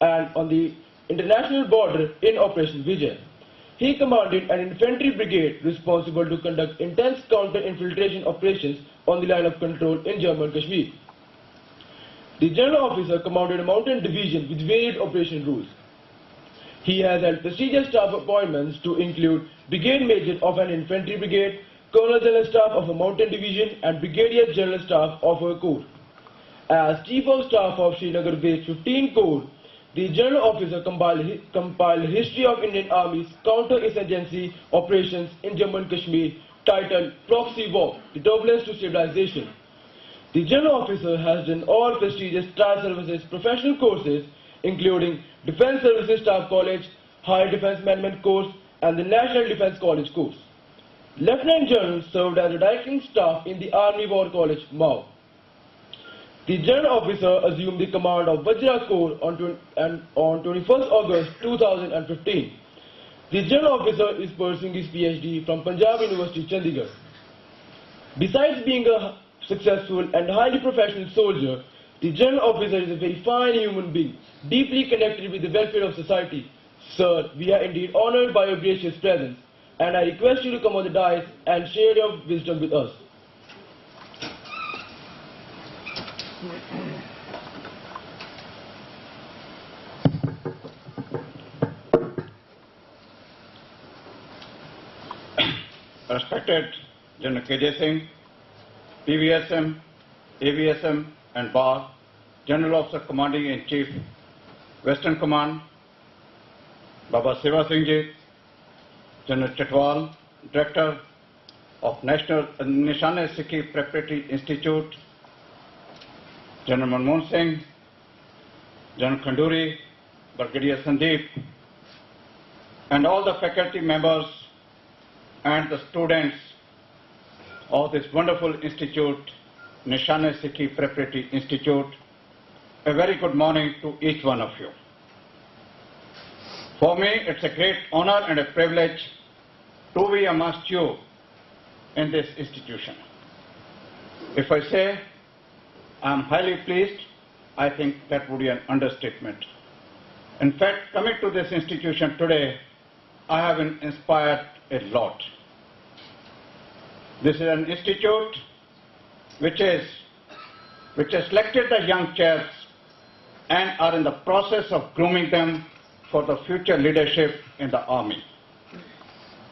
and on the international border in Operation Vijay. He commanded an infantry brigade responsible to conduct intense counter-infiltration operations on the line of control in Jammu and Kashmir. The general officer commanded a mountain division with varied operation rules. He has held prestigious staff appointments to include Brigade Major of an infantry brigade, Colonel General Staff of a mountain division, and Brigadier General Staff of a corps. As Chief of Staff of Srinagar Based 15 Corps, the general officer compiled History of Indian Army's counter-insurgency operations in Jammu and Kashmir titled Proxy War, The Turbulence to Stabilization. The general officer has done all prestigious trial services professional courses including Defence Services Staff College, High Defence Management course and the National Defence College course. Lieutenant General served as a directing staff in the Army War College, Mau. The general officer assumed the command of Vajra Corps on 21st August 2015. The general officer is pursuing his PhD from Punjab University, Chandigarh. Besides being a successful and highly professional soldier, the general officer is a very fine human being, deeply connected with the welfare of society. Sir, we are indeed honored by your gracious presence, and I request you to come on the dais and share your wisdom with us. Respected General K.J. Singh, PVSM, AVSM and BAR, General Officer Commanding in Chief, Western Command, Baba Seva Singh Ji, General Chatwal, Director of National Nishan-e-Sikhi Preparatory Institute, General Manmohan Singh, General Khanduri, Brigadier Sandeep, and all the faculty members and the students of this wonderful institute, Nishan-e-Sikhi Preparatory Institute, a very good morning to each one of you. For me, it's a great honor and a privilege to be amongst you in this institution. If I say I'm highly pleased, I think that would be an understatement. In fact, coming to this institution today, I have been inspired a lot. This is an institute which has selected the young chaps and are in the process of grooming them for the future leadership in the Army.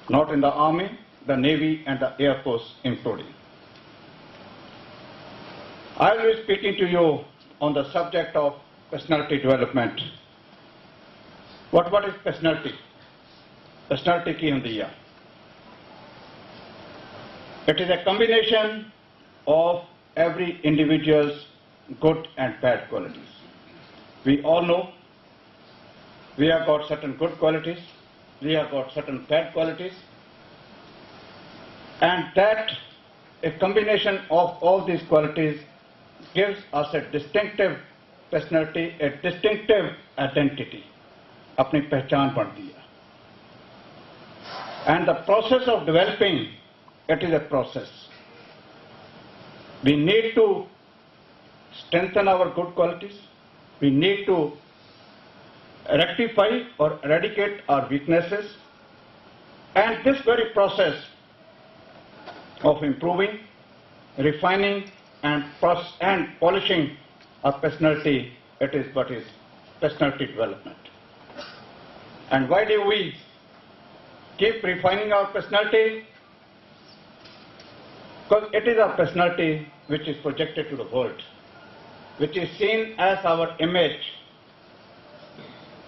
Not in the Army, the Navy and the Air Force including. I will be speaking to you on the subject of personality development. What is personality? Personality ki hundi hai? It is a combination of every individual's good and bad qualities. We all know we have got certain good qualities, we have got certain bad qualities, and that a combination of all these qualities gives us a distinctive personality, a distinctive identity. अपनी पहचान बढ़ती है. And the process of developing, it is a process. We need to strengthen our good qualities. We need to rectify or eradicate our weaknesses. And this very process of improving, refining and polishing our personality, it is what is personality development. And why do we keep refining our personality? Because it is our personality which is projected to the world, which is seen as our image.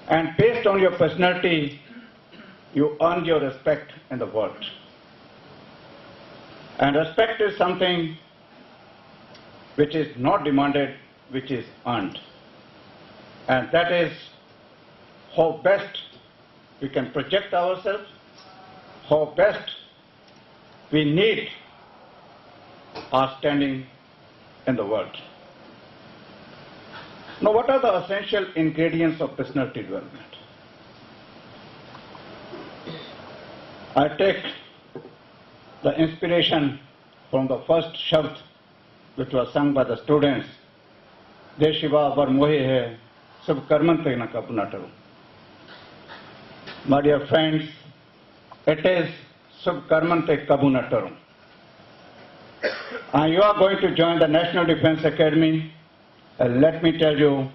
And based on your personality, you earn your respect in the world. And respect is something which is not demanded, which is earned. And that is how best we can project ourselves, how best we need our standing in the world. Now, what are the essential ingredients of personality development? I take the inspiration from the first Shabd which was sung by the students. De Shiva Var Mohe Hai, subkarmantena kabunataru. My dear friends, it is subkarmante kabunataru. And you are going to join the National Defence Academy. Let me tell you,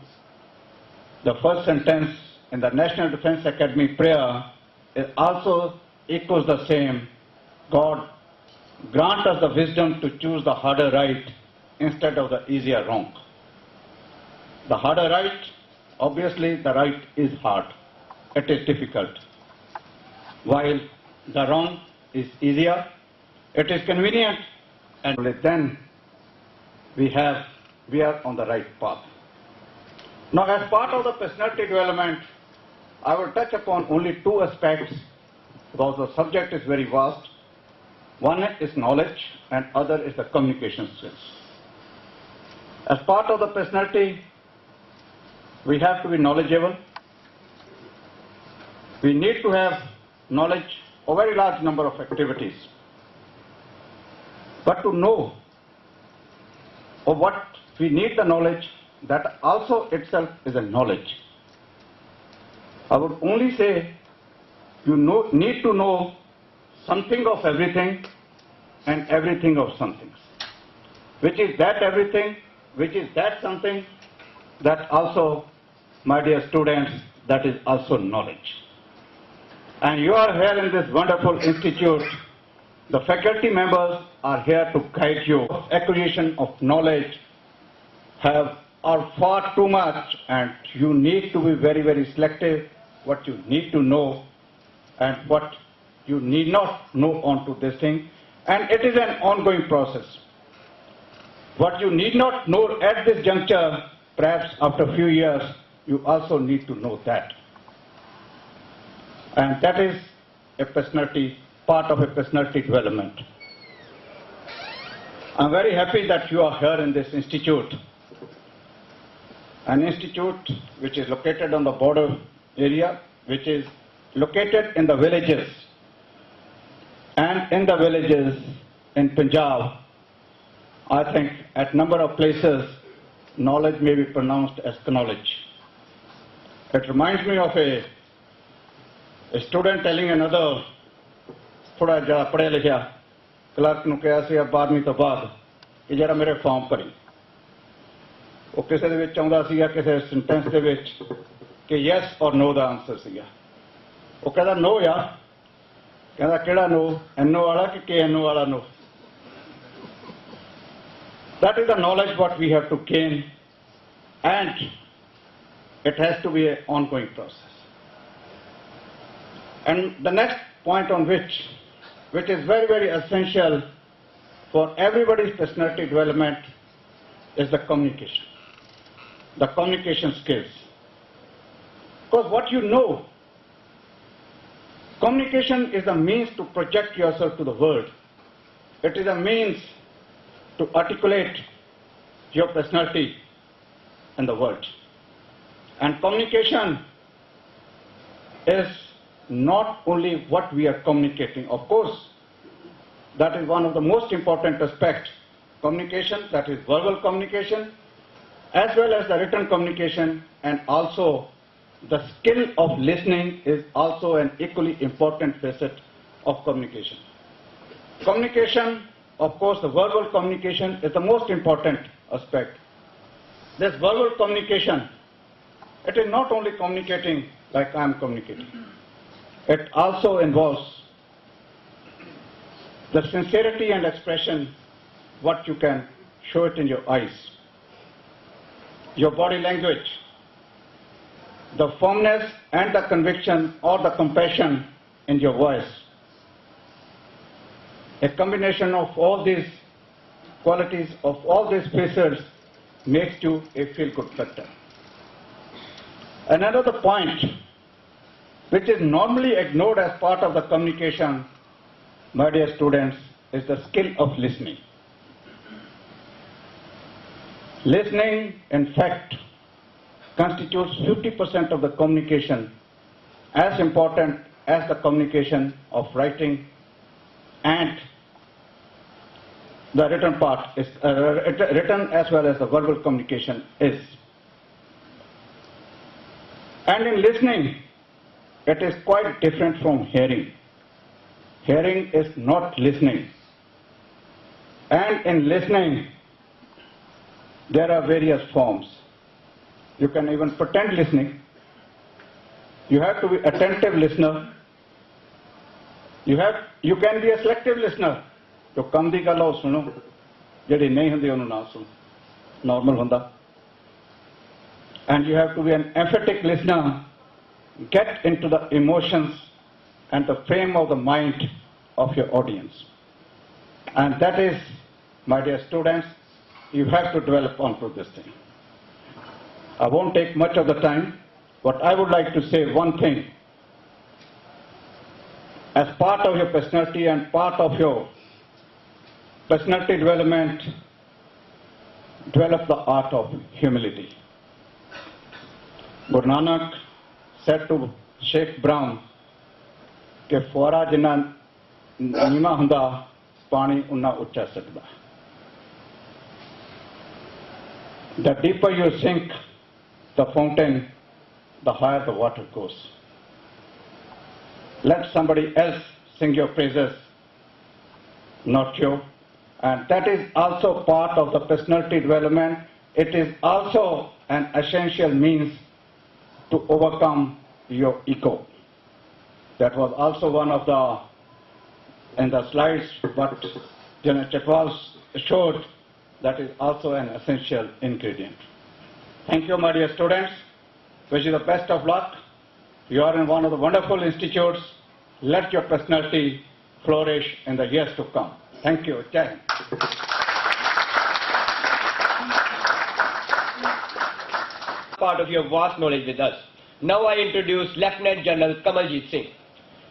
the first sentence in the National Defence Academy prayer is also echoes the same. God, grant us the wisdom to choose the harder right instead of the easier wrong. The harder right, obviously the right is hard. It is difficult. While the wrong is easier, it is convenient, and then we are on the right path. Now, as part of the personality development, I will touch upon only two aspects because the subject is very vast. One is knowledge and other is the communication skills. As part of the personality, we have to be knowledgeable. We need to have knowledge of a very large number of activities. But to know of what we need the knowledge, that also itself is a knowledge. I would only say you need to know something of everything and everything of something. Which is that everything, which is that something, that also, my dear students, that is also knowledge. And you are here in this wonderful institute. The faculty members are here to guide you. Acquisition of knowledge are far too much, and you need to be very, very selective what you need to know and what you need not know onto this thing. And it is an ongoing process. What you need not know at this juncture, perhaps after a few years, you also need to know that. And that is a personality, part of a personality development. I'm very happy that you are here in this institute. An institute which is located on the border area, which is located in the villages. And in the villages in Punjab, I think at number of places, knowledge may be pronounced as knowledge. It reminds me of a student telling another, ਥੋੜਾ ਜਿਹਾ ਪੜ੍ਹਿਆ ਲਿਖਿਆ clerk ਨੂੰ ਕਿਹਾ ਸੀ 12ਵੀਂ ਤੋਂ ਬਾਅਦ ਕਿ ਜਿਹੜਾ ਮੇਰੇ ਫਾਰਮ ਭਰੀ ਉਹ ਕਿਸੇ ਦੇ ਵਿੱਚ ਆਉਂਦਾ ਸੀਗਾ ਕਿਸੇ ਸੈਂਟੈਂਸ ਦੇ ਵਿੱਚ ਕਿ ਯੈਸ ਔਰ ਨੋ ਦਾ ਆਨਸਰ ਸੀਗਾ ਉਹ ਕਹਿੰਦਾ ਨੋ ਯਾਰ ਕਹਿੰਦਾ ਕਿਹੜਾ ਨੋ ਐਨਓ ਵਾਲਾ ਕਿ KNO ਵਾਲਾ ਨੋ that is the knowledge what we have to gain, and it has to be an ongoing process. And the next point on which is very, very essential for everybody's personality development is the communication skills. Because what you know, communication is a means to project yourself to the world. It is a means to articulate your personality in the world. And communication is not only what we are communicating. Of course, that is one of the most important aspects. Communication, that is verbal communication, as well as the written communication, and also the skill of listening is also an equally important facet of communication. Communication, of course, the verbal communication is the most important aspect. This verbal communication, it is not only communicating like I am communicating. It also involves the sincerity and expression, what you can show it in your eyes, your body language, the firmness and the conviction or the compassion in your voice. A combination of all these qualities, of all these facets, makes you a feel-good factor. Another point, which is normally ignored as part of the communication, my dear students, is the skill of listening. Listening, in fact, constitutes 50% of the communication, as important as the communication of writing and the written part is written as well as the verbal communication is. And in listening, it is quite different from hearing. Hearing is not listening. And in listening, there are various forms. You can even pretend listening. You have to be attentive listener. You can be a selective listener. जो कम दी गल हो सुनो, JD नहीं हुंदी उन्होंने ना सुनो. Normal हुंदा. And you have to be an emphatic listener. Get into the emotions and the frame of the mind of your audience. And that is, my dear students, you have to develop onto this thing. I won't take much of the time, but I would like to say one thing. As part of your personality and part of your personality development, develop the art of humility. Guru Nanak said to Sheikh Brown, कि फुआरा जिन्ना नीवा हुंदा पानी उन्ना उच्चा सकदा. The deeper you sink the fountain, the higher the water goes. Let somebody else sing your praises, not you. And that is also part of the personality development. It is also an essential means to overcome your ego. That was also one of in the slides, what General Chhatwal showed, that is also an essential ingredient. Thank you, my dear students. Wish you the best of luck. You are in one of the wonderful institutes. Let your personality flourish in the years to come. Thank you. Jai Hind. Part of your vast knowledge with us. Now I introduce Lieutenant General Kamaljeet Singh.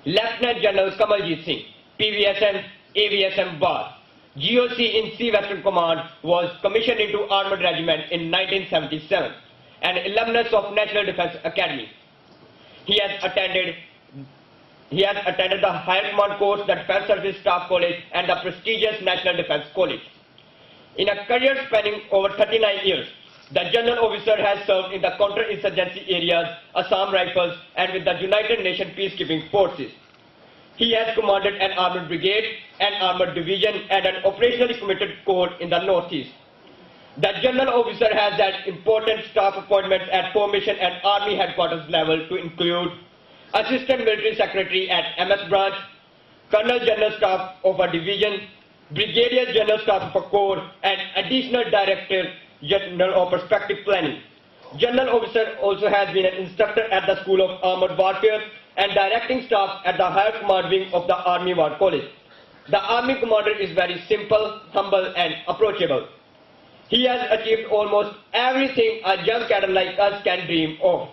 Lieutenant General Kamaljeet Singh, PVSM, AVSM Bar, GOC in Sea Western Command, was commissioned into Armored Regiment in 1977, an alumnus of National Defence Academy. He has attended the Higher Command course, the Defence Service Staff College, and the prestigious National Defence College. In a career spanning over 39 years, the General Officer has served in the counter-insurgency areas, Assam Rifles, and with the United Nations Peacekeeping Forces. He has commanded an armored brigade, an armored division, and an operationally committed corps in the Northeast. The General Officer has had important staff appointments at formation and Army headquarters level to include Assistant Military Secretary at MS Branch, Colonel General Staff of a division, Brigadier General Staff of a corps, and Additional Director General of Perspective Planning. General Officer also has been an instructor at the School of Armored Warfare and directing staff at the Higher Command Wing of the Army War College. The Army Commander is very simple, humble, and approachable. He has achieved almost everything a young cadre like us can dream of.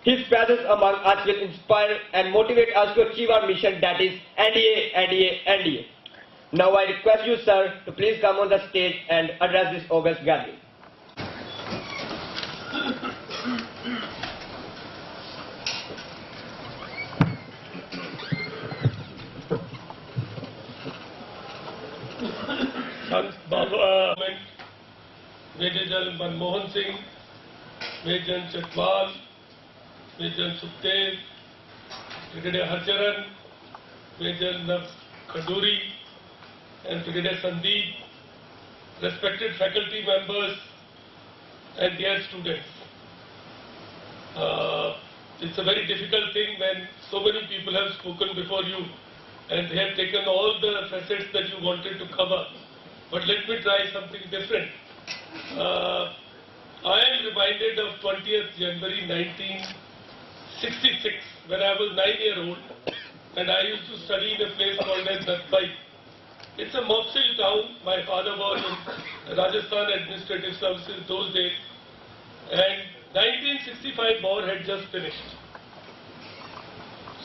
His presence among us will inspire and motivate us to achieve our mission, that is NDA, NDA, NDA. Now I request you, sir, to please come on the stage and address this august gathering. Baba, Major General Manmohan Singh, Major General Chhatwal, Major General Sukhdev, Brigadier Harcharan, Major General Khaduri, and Brigadier Sandeep, respected faculty members and dear students. It's a very difficult thing when so many people have spoken before you and they have taken all the facets that you wanted to cover. But let me try something different. I am reminded of 20th January 1966 when I was 9-year-old and I used to study in a place called as Natbai. It's a mopsil town. My father was in Rajasthan Administrative Services those days, and 1965 war had just finished.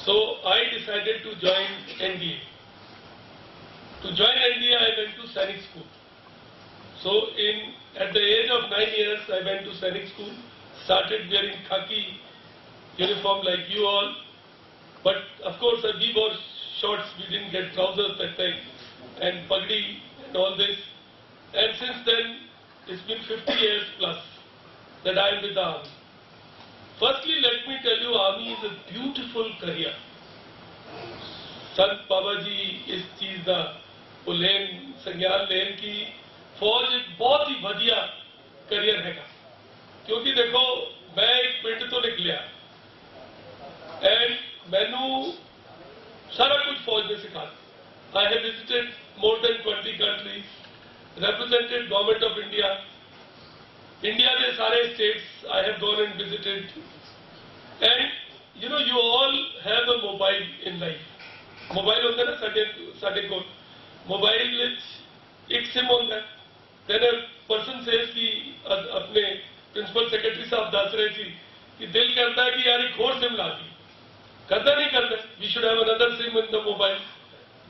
So I decided to join NDA. To join NDA, I went to Sainik School. So at the age of 9 years, I went to Sainik School, started wearing khaki uniform like you all. But of course, we wore shorts, we didn't get trousers that time, and pagdi and all this. And since then, it's been 50 years plus that I am with the army. Firstly, let me tell you, army is a beautiful career. Sant Baba जी इस चीज का वो लेन संज्ञान लेन की फौज एक बहुत ही बढ़िया करियर है क्योंकि देखो मैं एक पिंड तो निकलिया एंड मैनू सारा कुछ फौज ने सिखा I have visited more than 20 countries represented government of India के सारे states I have gone and visited and you all have a mobile in life mobile होता है ना साढ़े को मोबाइल एक सिम होता है then a person says कि अपने प्रिंसिपल सेक्रेटरी साहब दस रहे थे कि दिल करता है कि यार एक और सिम ला दी करता नहीं करता we should have another SIM in the mobile.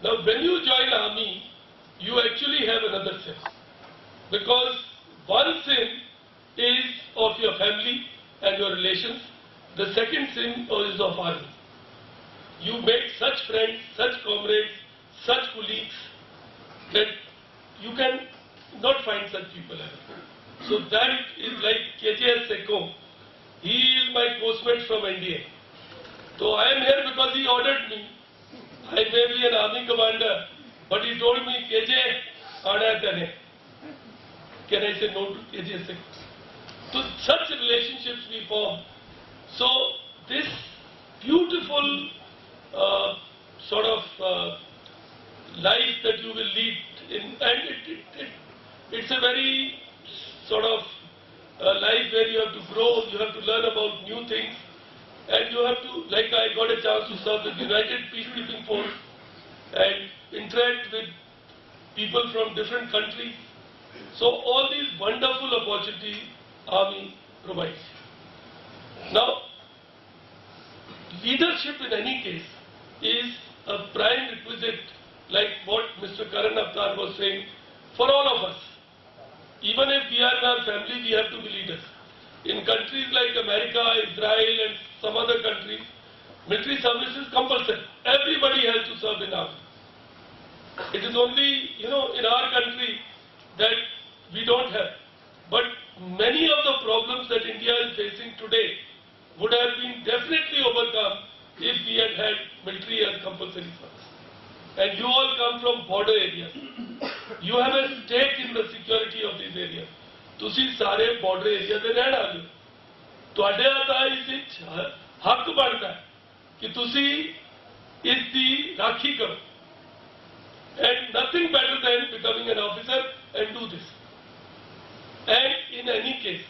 Now when you join army you actually have another SIM because one SIM is of your family and your relations, the second SIM is of army. You make such friends, such comrades, such colleagues that you can not find such people ever. So that is like KJS Sekhon. He is my postmate from NDA. So I am here because he ordered me. I may be an army commander, but he told me, KJ, aana hai. Can I say no to KJ Sekhon? So such relationships we form. So this beautiful sort of life that you will lead in, and it's a very sort of life where you have to grow, you have to learn about new things, and you have to, like I got a chance to serve with United Peacekeeping Force and interact with people from different countries. So all these wonderful opportunities Army provides. Now, leadership in any case is a prime requisite, like what Mr. Karan Avtar was saying, for all of us. Even if we are in our family, we have to be leaders. In countries like America, Israel and some other countries, military service is compulsory. Everybody has to serve in army. It is only, in our country that we don't have. But many of the problems that India is facing today would have been definitely overcome if we had had military as compulsory service. And you all come from border areas. You have a stake in the security of these areas. ਤੁਸੀਂ ਸਾਰੇ border area ਦੇ ਰਹਿਣ ਵਾਲੇ ਹੋ ਤੁਹਾਡੇ ਦਾ ਇਸ ਵਿੱਚ ਹੱਕ ਬਣਦਾ ਹੈ ਕਿ ਤੁਸੀਂ ਇਸ ਦੀ ਰਾਖੀ ਕਰੋ and nothing better than becoming an officer and do this. And in any case,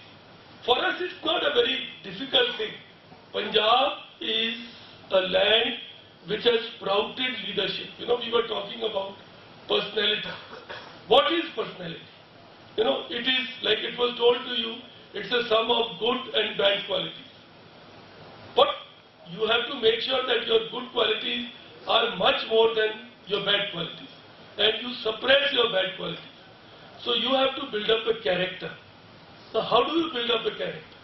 for us it's not a very difficult thing. Punjab is a land which has sprouted leadership. We were talking about personality. What is personality? It is like it was told to you, it's a sum of good and bad qualities. But you have to make sure that your good qualities are much more than your bad qualities. And you suppress your bad qualities. So you have to build up a character. So how do you build up a character?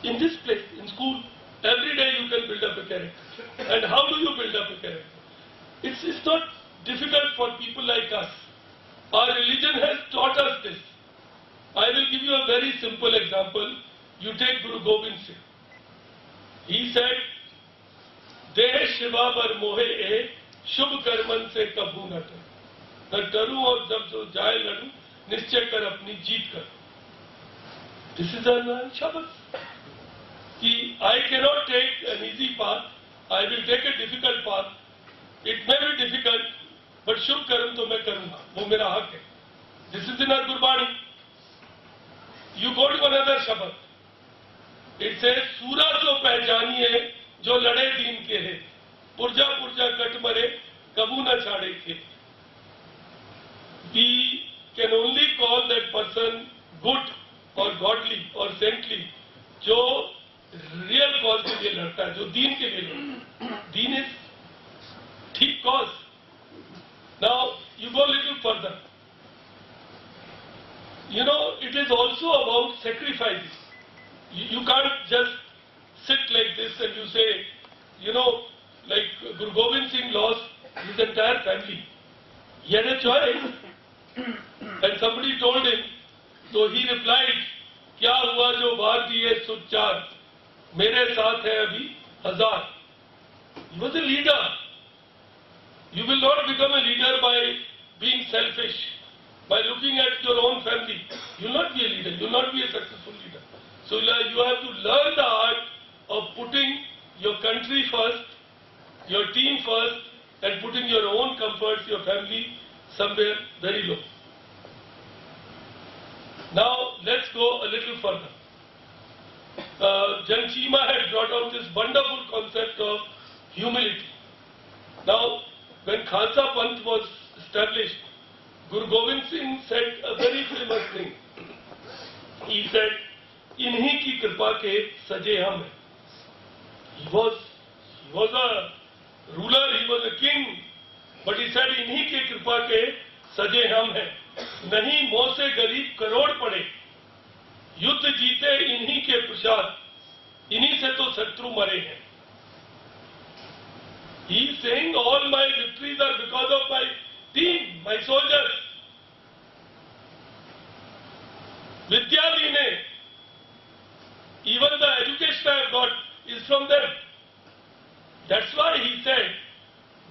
In this place, in school, every day you can build up a character. And how do you build up a character? It's not difficult for people like us. Our religion has taught us this. I will give you a very simple example. You take Guru Gobind Singh. He said, Deh Shiva bar mohe e, shubh karman se kabhu na taru. न डरूं और जब जो जाए लड़ूं निश्चय कर अपनी जीत कर. This is a Shabbat. I cannot take an easy path. I will take a difficult path. It may be difficult, but शुभ कर्म तो मैं करूंगा. वो मेरा हक है. This is in our Gurbani. You go to another Shabbat. It says, सूरा तो पहचानिए जो लड़े दीन के है. पुरजा पुरजा कट मरे कबू न छाड़े थे. We can only call that person good or godly or saintly जो real cause के लिए लड़ता है, जो दीन के लिए लड़ता है. Deen is ठीक cause. Now you go a little further. It is also about sacrifices. You can't just sit like this and you say, like Guru Gobind Singh lost his entire family. He had a choice. And somebody told him, so he replied क्या हुआ जो वार दिए सुचार, मेरे साथ है अभी 1000. He was a leader. You will not become a leader by being selfish, by looking at your own family. You will not be a leader. You will not be a successful leader. So you have to learn the art of putting your country first, your team first, and putting your own comforts, your family, somewhere very low. Now let's go a little further. Jan Cheema had brought out this wonderful concept of humility. Now, when Khalsa Panth was established, Guru Gobind Singh said a very famous thing. He said, "Inhi ki kripa ke saje hum hain." He was a ruler, he was a king, but he said, "Inhi ki kripa ke saje hum hain." नहीं मोह से गरीब करोड़ पड़े, युद्ध जीते इन्हीं के प्रसाद, इन्हीं से तो शत्रु मरे हैं. He is saying all my victories are because of my team, my soldiers. Vidya Dine, even the education I have got is from them. That's why he said,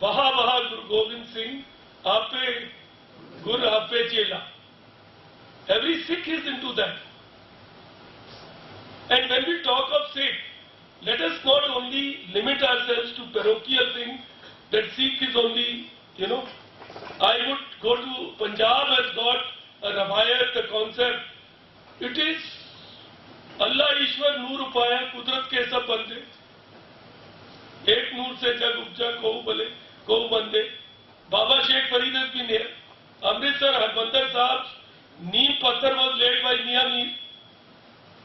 Vaha Vaha Guru Gobind Singh, Ape Gur Ape Chela. Every Sikh is into that. And when we talk of Sikh, let us not only limit ourselves to parochial things that Sikh is only, I would go to Punjab has got a Ramayat, the concept. It is Allah Ishwar Noor Upaya, Kudrat ke sab bande. Ek noor se jag upja kohu bale, kohu bande. Baba Sheikh Farid has been here. Amritsar Harbandar Sahib, Neem Patthar was laid by Mian Mir.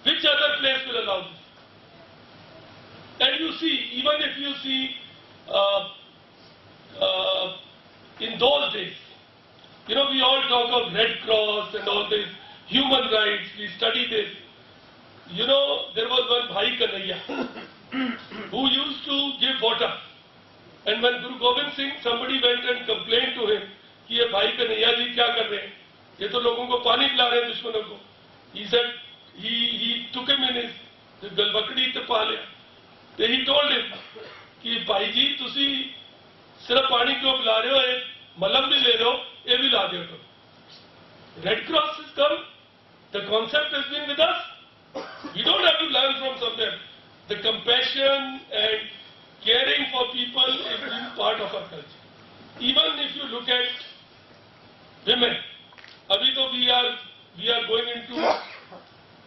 Which other place will allow this? And you see, even if you see in those days, we all talk of Red Cross and all this, human rights, we study this. There was one Bhai Kanhaiya who used to give water. And when Guru Gobind Singh, somebody went and complained to him, कि ये भाई कन्हैया जी क्या कर रहे हैं, ये तो लोगों को पानी पिला रहे हैं दुश्मनों को. He said, he took him in his गलबकड़ी ते पा लिया. Then he told him कि भाई जी तुसी सिर्फ पानी क्यों पिला रहे हो, एक मलम भी ले रहे हो, ये भी ला दिया करो. Red Cross has come, the concept has been with us. We don't have to learn from somewhere. The compassion and caring for people is been part of our culture. Even if you look at women, abhi to we are going into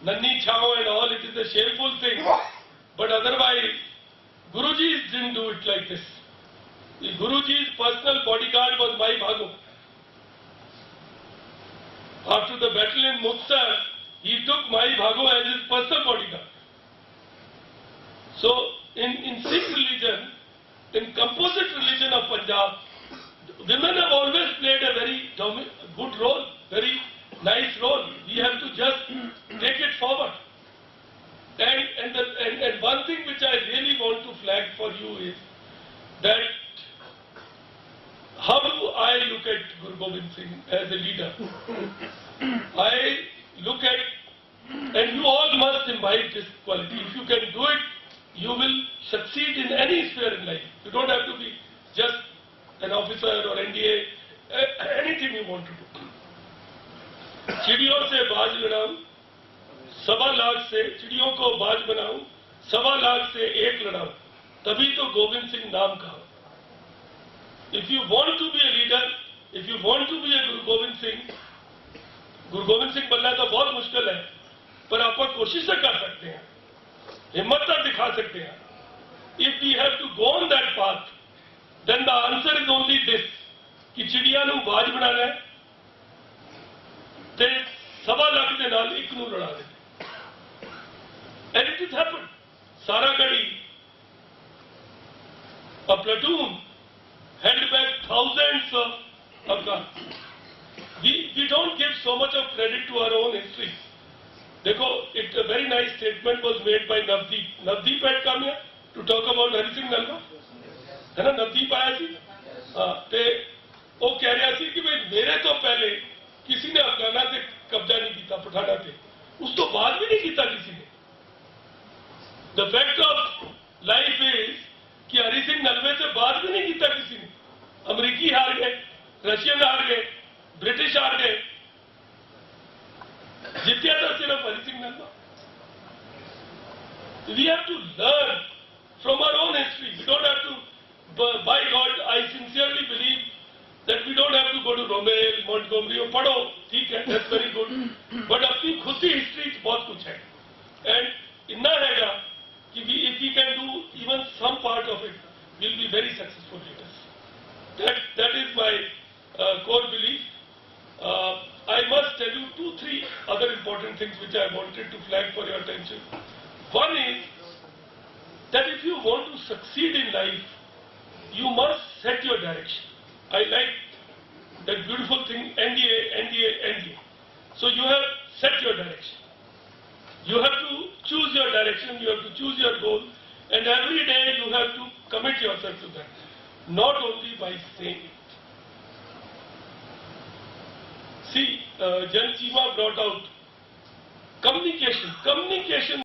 Nanni Chhao and all, it is a shameful thing. But otherwise, Guruji didn't do it like this. Guruji's personal bodyguard was Mai Bhago. After the battle in Muktsar, he took Mai Bhago as his personal bodyguard. So, in Sikh religion, in composite religion of Punjab, women have always played a very good role, very nice role. We have to just take it forward. And one thing which I really want to flag for you is that how do I look at Guru Gobind Singh as a leader? I look at, and you all must imbibe this quality. If you can do it, you will succeed in any sphere in life. You don't have to be just an officer or NDA, anything you want to do. चिड़ियों से बाज लड़ाऊं, 1.25 लाख से चिड़ियों को बाज बनाऊं, 1.25 लाख से एक लड़ाऊं, तभी तो गोविंद सिंह नाम कहा. If you want to be a leader, if you want to be a Guru Gobind Singh बनना तो बहुत मुश्किल है, पर आप कोशिश कर सकते हैं, हिम्मत दिखा सकते हैं. If we have to go on that path, then the answer is only this, कि चिड़िया नूं बाज बनाना है, ते 1.25 लाख के नाल एक नूं लड़ा दे. And it has happened. Saragadi, a platoon, held back thousands of Afghans. We don't give so much of credit to our own history. देखो, a very nice statement was made by Navdeep. Navdeep had come here to talk about Hari Singh Nalwa. है ना, Navdeep आया सी. ते वो कह रहा सी कि भाई मेरे तो पहले किसी ने अफगाना से कब्जा नहीं किया, पठाना से. उस तो बात भी नहीं किया किसी ने. The fact of life is कि हरि सिंह नलवे से बात भी नहीं किया किसी ने. अमेरिकी हार गए, रशियन हार गए, ब्रिटिश हार गए, जितया था सिर्फ Hari Singh Nalwa. We have to learn from our own history. We don't have to, by God, I sincerely believe that we don't have to go to Rommel, Montgomery और पढ़ो, ठीक है, that's very good. But अपनी खुद की history बहुत कुछ है. And इतना रहेगा कि if we can do even some part of it, we'll be very successful leaders. That is my core belief. I must tell you 2-3 other important things which I wanted to flag for your attention. One is that if you want to succeed in life, you must set your direction. I like that beautiful thing, NDA, NDA, NDA. So you have set your direction. You have to choose your direction, you have to choose your goal, and every day you have to commit yourself to that. Not only by saying it. See, Jan Chima brought out communication. Communication